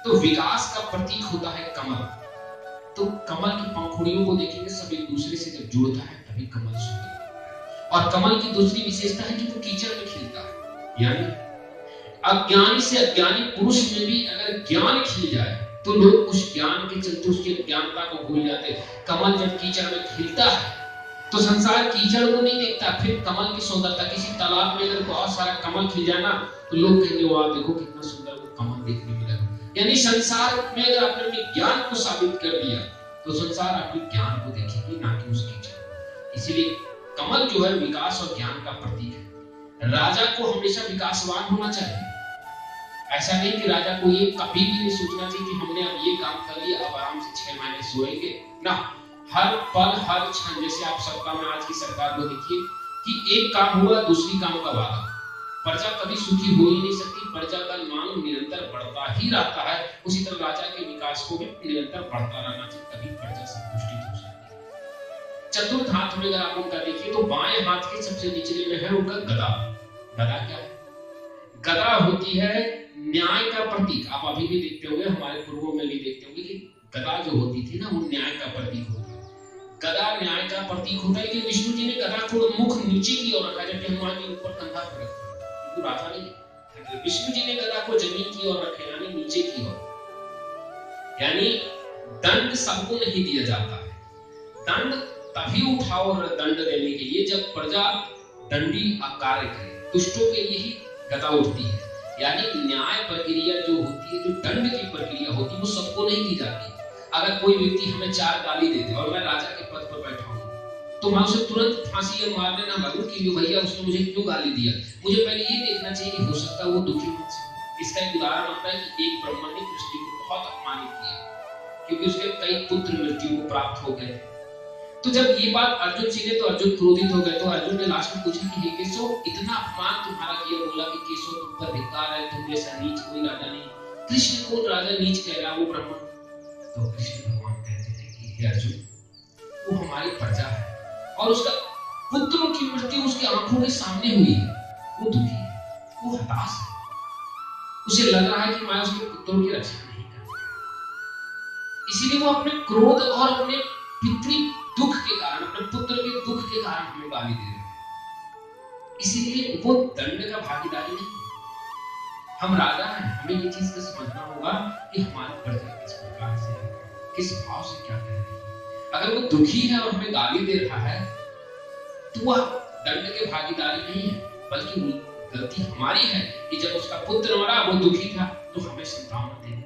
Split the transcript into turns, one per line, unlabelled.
तो विकास का प्रतीक होता है कमल। तो कमल की पंखुड़ियों को देखेंगे, सब एक दूसरे से जब जुड़ता है तभी कमल सुंदर होता है। और कमल की दूसरी विशेषता है कि वो कीचड़ में खिलता है। यानी अज्ञानी से अज्ञानी पुरुष में भी अगर ज्ञान खिल जाए तो लोग उस ज्ञान के चलते उसकी अज्ञानता को भूल जाते। कमल जब कीचड़ में खिलता है तो संसार कीचड़ को नहीं देखता, फिर कमल की सुंदरता। किसी तालाब में अगर बहुत सारा कमल खिल जाए ना तो लोग कहेंगे वाह देखो कितना सुंदर वो कमल देखने मिला। यानी संसार में अगर आपने अपने ज्ञान को साबित कर दिया तो संसार आपके ज्ञान को देखेगी, ना कि उस कीचड़। इसीलिए कमल जो है विकास और ज्ञान का प्रतीक है। राजा को हमेशा विकासवान होना चाहिए। ऐसा नहीं कि राजा को ये कभी भी नहीं सोचना चाहिए कि हमने अब ये काम कर लिया अब आराम से 6 महीने सोएंगे ना। हर पल हर क्षण, जैसे आप सत्ता में आज की सरकार को देखिए कि एक काम हुआ दूसरी काम का वादा। प्रजा कभी सुखी हो ही नहीं सकती, प्रजा का मांग निरंतर बढ़ता ही रहता है। उसी तरह राजा के विकास को भी निरंतर बढ़ता रहना चाहिए, तभी प्रजा संतुष्टित हो सकती है। चतुर्थ हाथ में अगर आप उनका देखिए तो बाएं हाथ के सबसे निचले में है उनका गदा। गदा क्या है? गदा होती है न्याय का प्रतीक। आप अभी भी देखते होंगे, हमारे पूर्वों में भी देखते होंगे कि गदा जो होती थी ना वो न्याय का प्रतीक होता है। गदा न्याय का प्रतीक होता है कि विष्णु जी ने गदा को मुख नीचे की ओर रखा, जबकि हनुमान जी ऊपर कंधा पर रखा। राजा नहीं, विष्णु जी ने गदा को जमीन की ओर रखे, यानी नीचे की ओर। यानी दंड सबको नहीं दिया जाता है। दंड तभी उठाओ और दंड देने के लिए जब प्रजा दंडी कार्य करे, दुष्टों के लिए ही गदा उठती है। यानी न्याय प्रक्रिया जो होती है, जो दंड की प्रक्रिया होती है, वो सबको नहीं की जाती। अगर कोई व्यक्ति हमें 4 गाली देते और मैं राजा के पद पर बैठा हूं तो मैं उसे तुरंत फांसी या मारने ना लगूं कि भैया उसने मुझे क्यों गाली दिया। मुझे पहले ये देखना चाहिए कि हो सकता है वो दुखी मन से। इसका एक उदाहरण आता है कि एक ब्राह्मण ने कृष्ण को बहुत अपमानित किया क्योंकि उसके कई पुत्र मृत्यु को प्राप्त हो गए। तो जब ये बात अर्जुन सुने तो अर्जुन क्रोधित हो गए। तो अर्जुन ने लास्ट में पूछा कि हे केशव, इतना अपमान तुम्हारा किया। बोला कि केशव तुम पर धिक्कार है, तुम जैसा नीच कोई राजा नहीं। कृष्ण को राजा नीच कह रहा, वो ब्राह्मण। तो कृष्ण भगवान कहते हैं कि हे अर्जुन, वो हमारी प्रजा है और उसका पुत्रों की मृत्यु उसके आंखों के सामने हुई है। वो दुखी है, वो हताश है, उसे लग रहा है कि मैं उसके पुत्रों की रक्षा नहीं कर पाया। इसीलिए वो अपने क्रोध और अपने पितृ दुख के कारण, अपने पुत्र के दुख के कारण हमें गाली दे रहे हैं। इसीलिए वो दंड का भागीदारी नहीं। हम राजा हैं, हमें ये चीज का समझना होगा कि हमारी प्रजा किस प्रकार से है, किस भाव से क्या कह रही है। अगर वो दुखी है और हमें गाली दे रहा है तो वह दंड के भागीदारी नहीं है, बल्कि गलती हमारी है कि जब उसका पुत्र मरा वो दुखी था तो हमें सांत्वना देनी